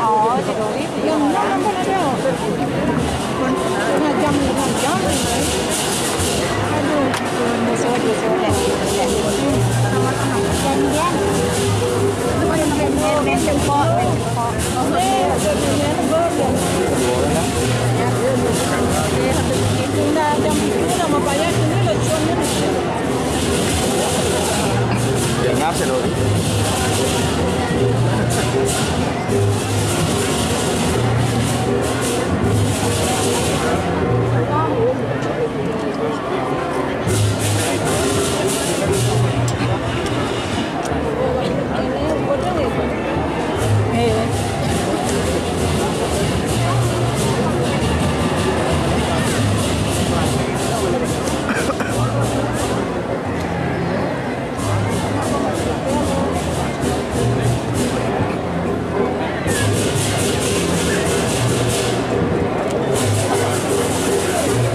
Oh, di Dori yang mana pun ada. Nah, jam. Aduh, musuh deh. Kemudian, ben jempol. Dia ngasih loh.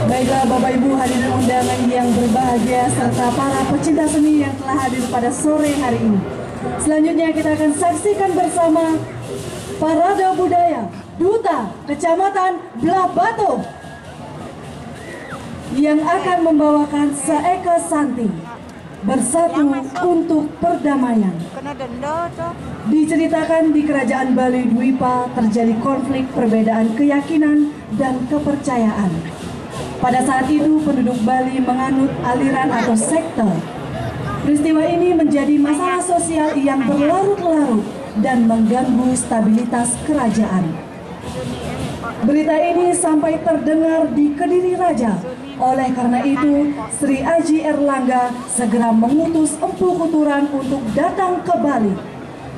Baiklah Bapak Ibu hadirin undangan yang berbahagia serta para pecinta seni yang telah hadir pada sore hari ini. Selanjutnya kita akan saksikan bersama Parade Budaya Duta Kecamatan Belah Batu yang akan membawakan Saeka Santi Bersatu untuk Perdamaian. Kena denda tuh. Diceritakan di Kerajaan Bali Dwipa terjadi konflik perbedaan keyakinan dan kepercayaan. Pada saat itu penduduk Bali menganut aliran atau sekte. Peristiwa ini menjadi masalah sosial yang berlarut-larut dan mengganggu stabilitas kerajaan. Berita ini sampai terdengar di Kediri Raja. Oleh karena itu, Sri Aji Erlangga segera mengutus Empu Kuturan untuk datang ke Bali.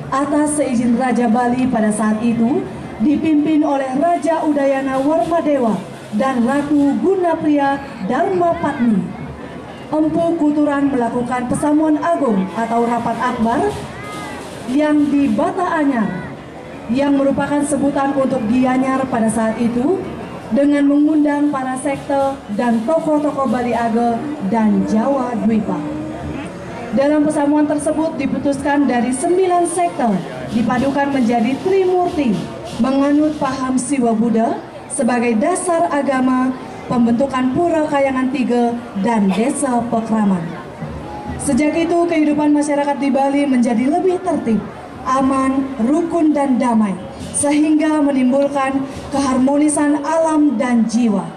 Atas seizin Raja Bali pada saat itu, dipimpin oleh Raja Udayana Warmadewa dan Ratu Gunapriya Dharma Patni. Empu Kuturan melakukan pesamuan agung atau rapat akbar yang di Bata Anyar, yang merupakan sebutan untuk Gianyar pada saat itu, dengan mengundang para sekte dan tokoh-tokoh Bali Age dan Jawa Dwipa. Dalam pesamuan tersebut diputuskan dari 9 sekte dipadukan menjadi Trimurti, menganut paham Siwa Buddha sebagai dasar agama, pembentukan Pura Kayangan Tiga dan Desa Pekraman. Sejak itu kehidupan masyarakat di Bali menjadi lebih tertib, aman, rukun dan damai, sehingga menimbulkan keharmonisan alam dan jiwa.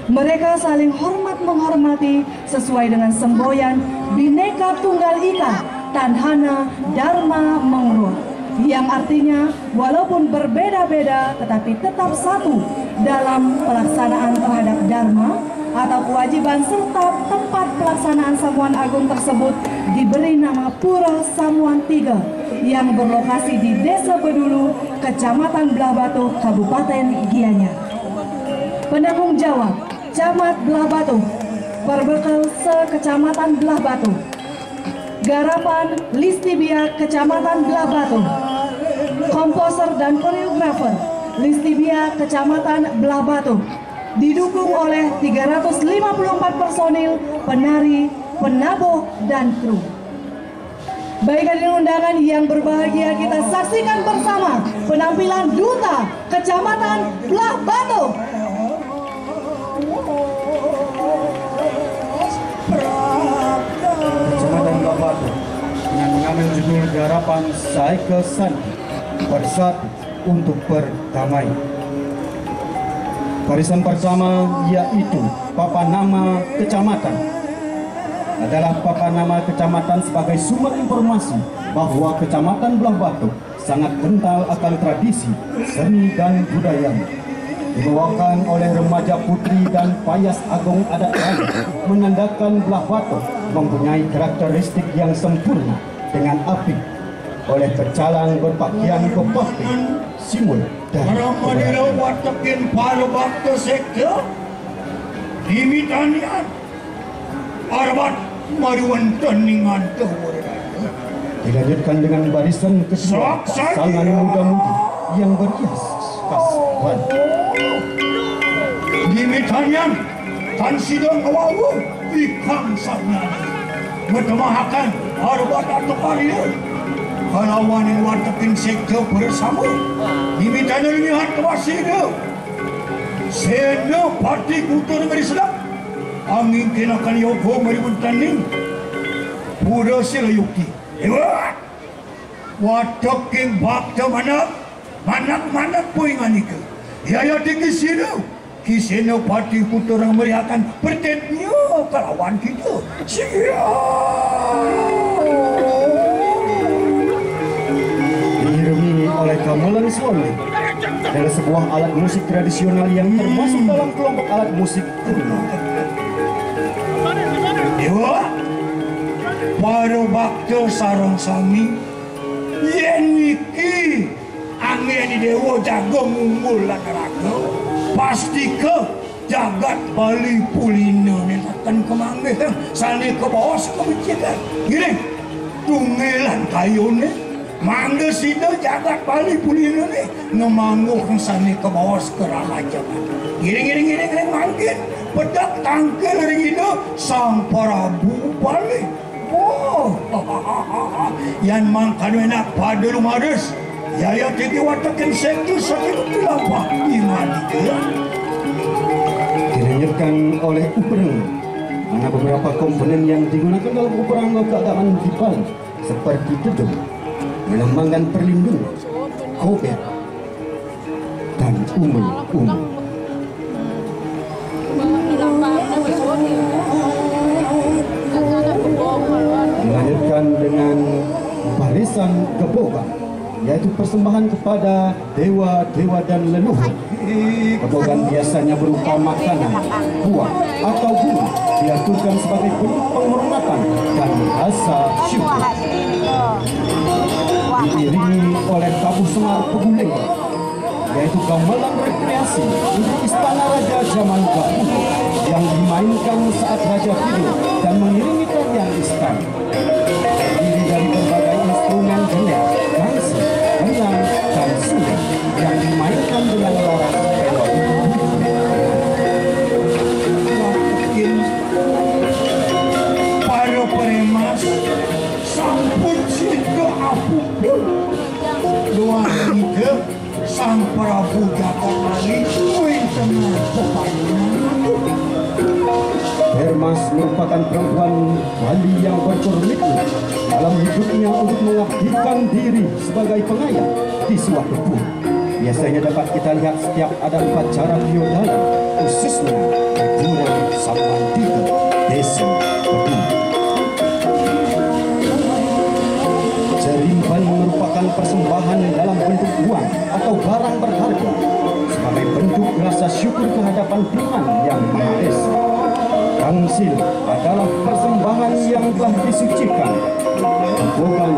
Mereka saling hormat menghormati sesuai dengan semboyan Bhinneka Tunggal Ika Tanhana Dharma Mengruah, yang artinya walaupun berbeda-beda tetapi tetap satu dalam pelaksanaan terhadap dharma atau kewajiban, serta tempat pelaksanaan Samuan Agung tersebut diberi nama Pura Samuan Tiga yang berlokasi di Desa Bedulu, Kecamatan Belah Batu, Kabupaten Gianyar. Penanggung jawab Camat Belah Batu, Perbekal Se-Kecamatan Belah Batu. Garapan Listibia Kecamatan Belah Batu. Komposer dan koreografer Listibia Kecamatan Belah Batu. Didukung oleh 354 personil, penari, penabuh, dan kru. Baik hadirin undangan yang berbahagia, kita saksikan bersama penampilan Duta Kecamatan Belah Batu. Kecamatan Belah Batu dengan mengambil judul Garapan Saeka Santi Bersatu untuk Perdamaian. Barisan pertama yaitu papan nama kecamatan. Adalah papan nama kecamatan sebagai sumber informasi bahwa Kecamatan Belah Batu sangat kental akan tradisi, seni dan budaya. Dibawakan oleh remaja putri dan payas agung adat Bali, menandakan Belah Batu mempunyai karakteristik yang sempurna dengan apik oleh pecalang berpakaian kebakti, simul dan Ramadera watakin para bakta sekta dimitanian arbat maruan teningan tehurada. Dilanjutkan dengan barisan kedua pasangan muda-mudi yang berhias khas Bali. Dimitanian tan sidang awawu ikang sanani metemahakan arbat atau karier kalawan yang wartakin sektor bersama diminta lihat kewasida seno parti kultur negeri sedap angin kenakan yogo meribun tanding pura sila yukti lewat wartakin bakta manak poingan ika yaya tinggi sino kiseno parti kultur negeri akan bertetnya kalawan kita diiringi oleh gamelan suami adalah sebuah alat musik tradisional yang termasuk dalam kelompok alat musik kuno. Dewa, para bakta sarang sami, yen iki angin dewa jaga munggul lan raga, pasti ke jagat Bali Pulina ni takkan kemanggih sani ke bawah sekebecikan. Gini, tunggelan kayu ni. Mangga sida jagat Bali Pulina ni ngemangguh sani ke bawah kerajaan. Giring mangkin pedak tangkel ringina sang Prabu Bali. Oh, yang mangkan enak pada lumares. Yaya tiki watakan sektu sakit tilapa iman dia. Dinyanyikan oleh uperang. Mana beberapa komponen yang digunakan dalam uperang keagamaan di Bali seperti dedung, melambangkan perlindungan, kober, dan umul-umul. Dilahirkan dengan barisan kebogan, yaitu persembahan kepada dewa-dewa dan leluhur. Kebogan biasanya berupa makanan, buah, atau bunga, diaturkan sebagai bentuk penghormatan dan rasa syukur. Diiringi oleh tabuh semar peguling, yaitu gamelan rekreasi untuk istana raja zaman dahulu yang dimainkan saat raja tidur dan mengiringi tarian istana. Terdiri dari berbagai instrumen gelar, gangsi, kenyang, dan suling yang dimainkan dengan laras melodi. Para peremas sampun sido apupun doa kita sang Prabu Jagat Bali tengah pepayangan. Hermas merupakan perempuan Bali yang berkomitmen dalam hidupnya untuk mengabdikan diri sebagai pengayah di suatu pun. Biasanya dapat kita lihat setiap ada upacara biodala, khususnya hiburan Samantika Desa Kedung. Jerimban merupakan persembahan dalam bentuk uang atau barang berharga sebagai bentuk rasa syukur kehadapan Tuhan Yang Maha Esa. Gangsil adalah persembahan yang telah disucikan. Kebogan,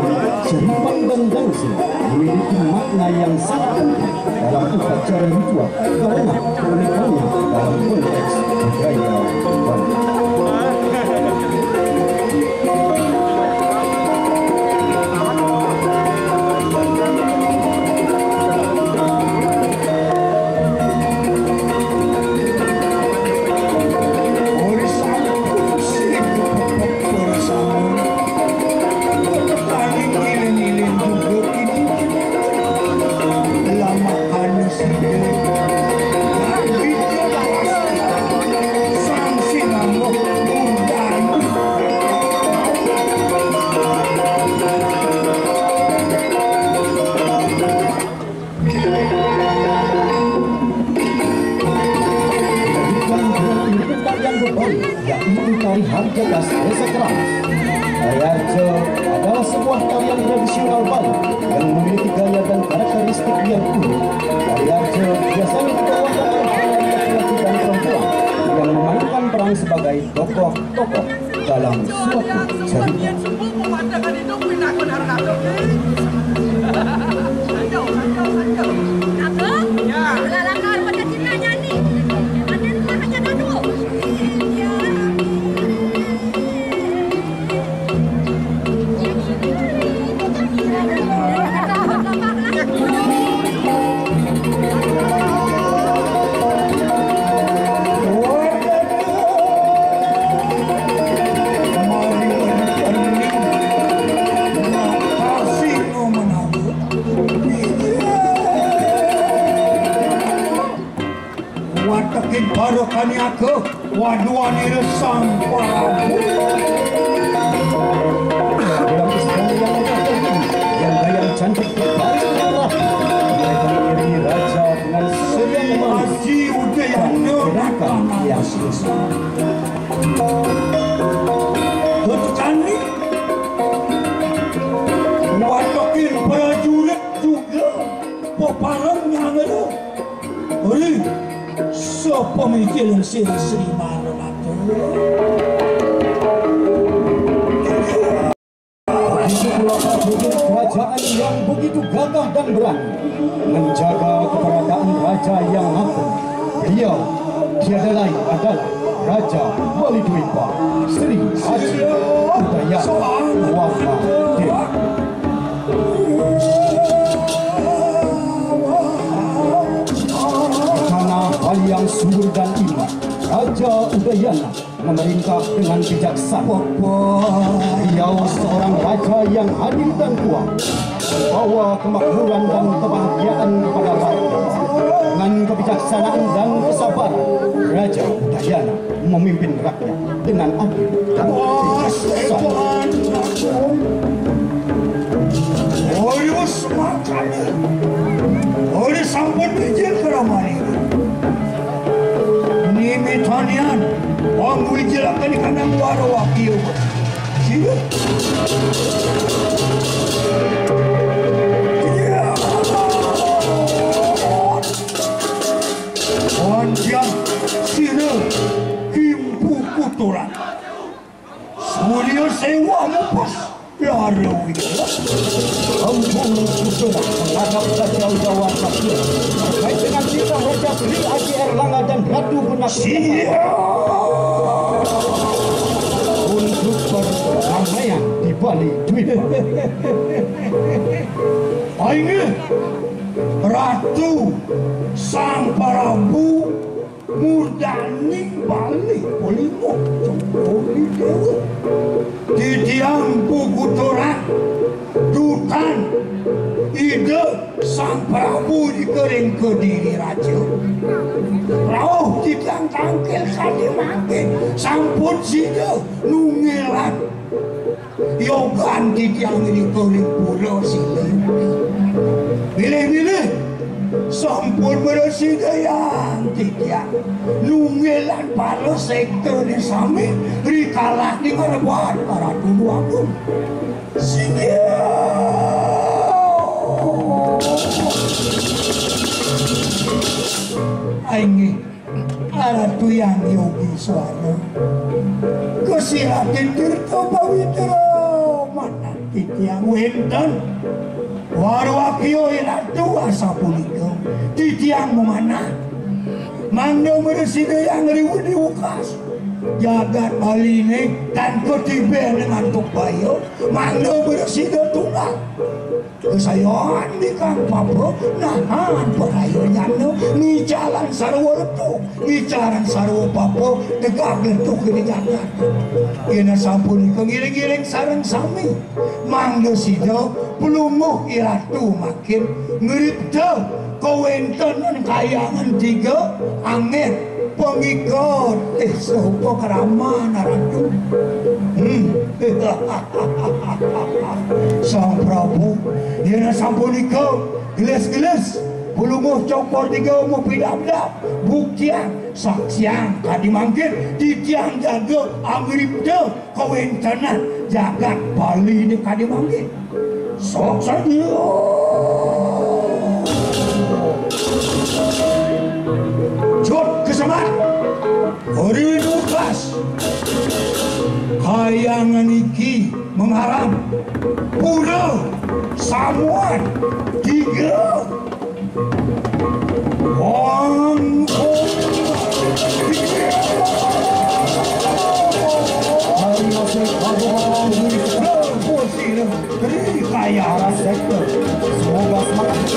jerimban dan gangsil memiliki makna yang sangat penting dalam upacara ritual karena keunikannya dalam konteks budaya Bali. Yaitu tari Harjadas Desa Keras. Tari Harja adalah sebuah tarian tradisional Bali yang memiliki gaya dan karakteristik yang unik. Tari Harja biasanya dibawakan oleh laki-laki dan perempuan yang memainkan peran sebagai tokoh-tokoh dalam suatu cerita. makin barokahnya ke waduani resang Prabu. Dalam istana yang megah ini, yang gaya cantik baris merah, mereka mengiringi raja dengan serian manis Haji Udayana gerakan yang susah. Kekani watokin prajurit juga peparangnya ada. Ori sepemikiran Sri Manonatu. Begitu pula prajurit kerajaan yang begitu gagah dan berani menjaga keberadaan raja yang agung. Dia tiada lain adalah Raja Balidwipa Sri Haji Udayana Warna Dewa. Karena hal yang subur dan iman, Raja Udayana memerintah dengan bijaksana. Beliau seorang raja yang adil dan kuat, membawa kemakmuran dan kebahagiaan kepada rakyat. Dengan kebijaksanaan dan kesabaran, Raja Udayana memimpin rakyat dengan adil dan bijaksana. Orius makanya Ori sampun wijil keramani Nimitanian Wang wijil akan ikanang waro wakil Siya Wanjian Sina Kimpu Kuturan Surya sewa mupas Laro wikila Ampun Kusuma menghadap Raja Udayana terkait dengan titah Raja Sri Haji Erlangga dan Ratu Gunakusuma untuk perdamaian di Balidwipa. Ini Ratu Sang Prabu Murdani Bali Polimo Jomoli Dewa Titiang Pukutoran Dutan Ide Sang Prabu dikering ke diri Raja Rauh titiang tangkil kali makin sampun sida nungelan Yogan titiang dikering pulau silih Bilih-bilih sampun bersih yang tidak nungelan palo sektor di sami rikalah di ngarabuan para dulu aku sini aingi aratu yang yogi suara kesilatin tirto bawitra mana titiang wenten Warwakio ilatu asapuligo titiang mana mangga meresida yang riwudi ukas jagat baline dan ketibe dengan tupayo mangga meresida tunggal kesayangan di kang papo nahan perayo nyano ni jalan sarwa letu ni jalan sarwa papo tegak letu kini jagat ina sampun kengiring-giring sarang sami mangga sida pelumuh iratu makin ngeripta kawentanan kayangan tiga angin pengikut sopo keramana ratu Sang Prabu dia sampun ikut gelas-gelas pelumuh cokor tiga mau pidap-dap buktian saksian kadi mangkir titiang jaga angripta kawentanan jagat Bali ni kadi mangkir sok saja Jod kesemat Ori Lukas kayangan iki mengharap pura samuan tiga Wang kaya sektor semoga semakin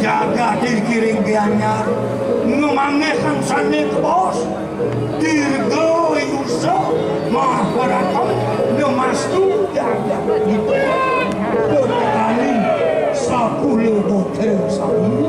jaga dikiring gianyar ngemangesan sane ke bos dirgo yuso mah padatang ngemastu jaga gitu berkali 10 botel sapi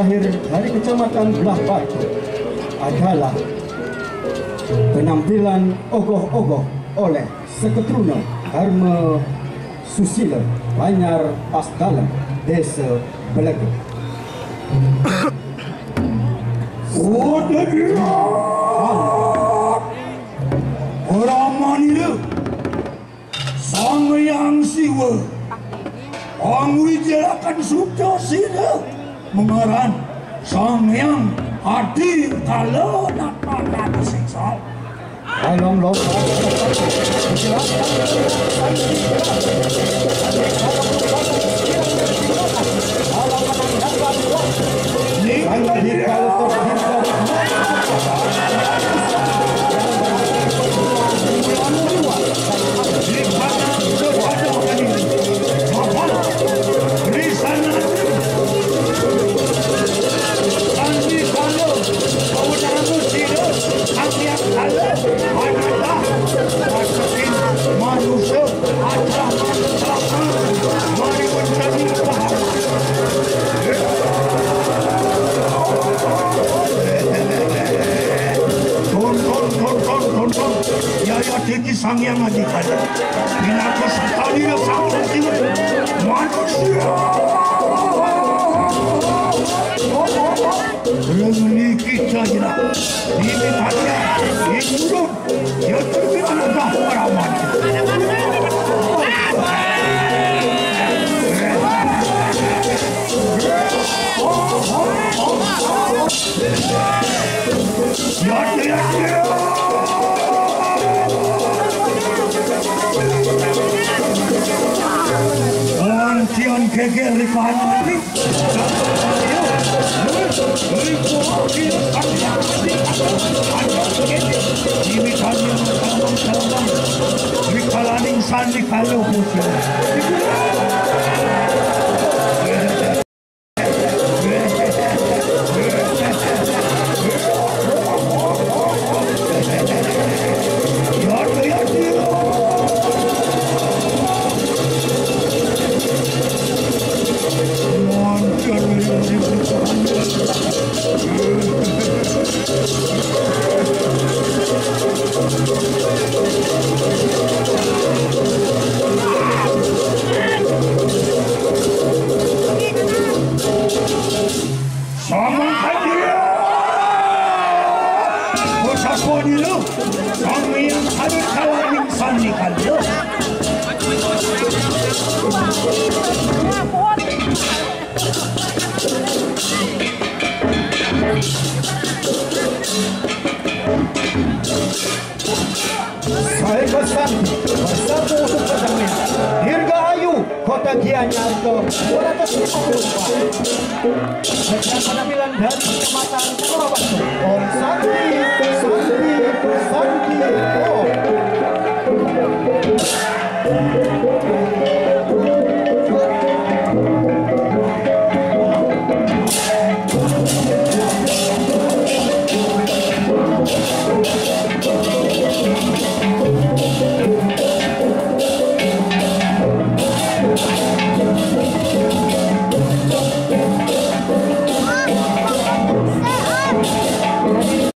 terakhir dari Kecamatan Belah Batu adalah penampilan ogoh-ogoh oleh Seketruno Harma Susilo Banyar Pasdalam Desa Belege. Orang manila Sang Yang Siwa Ang Wijelakan Suda Sida mengaran Sang Yang Adi Kala Natana Disiksa Dalam lomba manusia adalah yang matikan Binaku sekali sakit manusia Remeni kita jenak ini tanya hidup dia terkena peraman Tian keger di kanan ini. Ini kalian salam di kalaning sandi kalau musuh. Saya pesan bersatu untuk perdamaian. Dirgahayu Kota Gianyar ke 254. Sekian penampilan dari Kecamatan Purwokerto. Om Santi, Santi.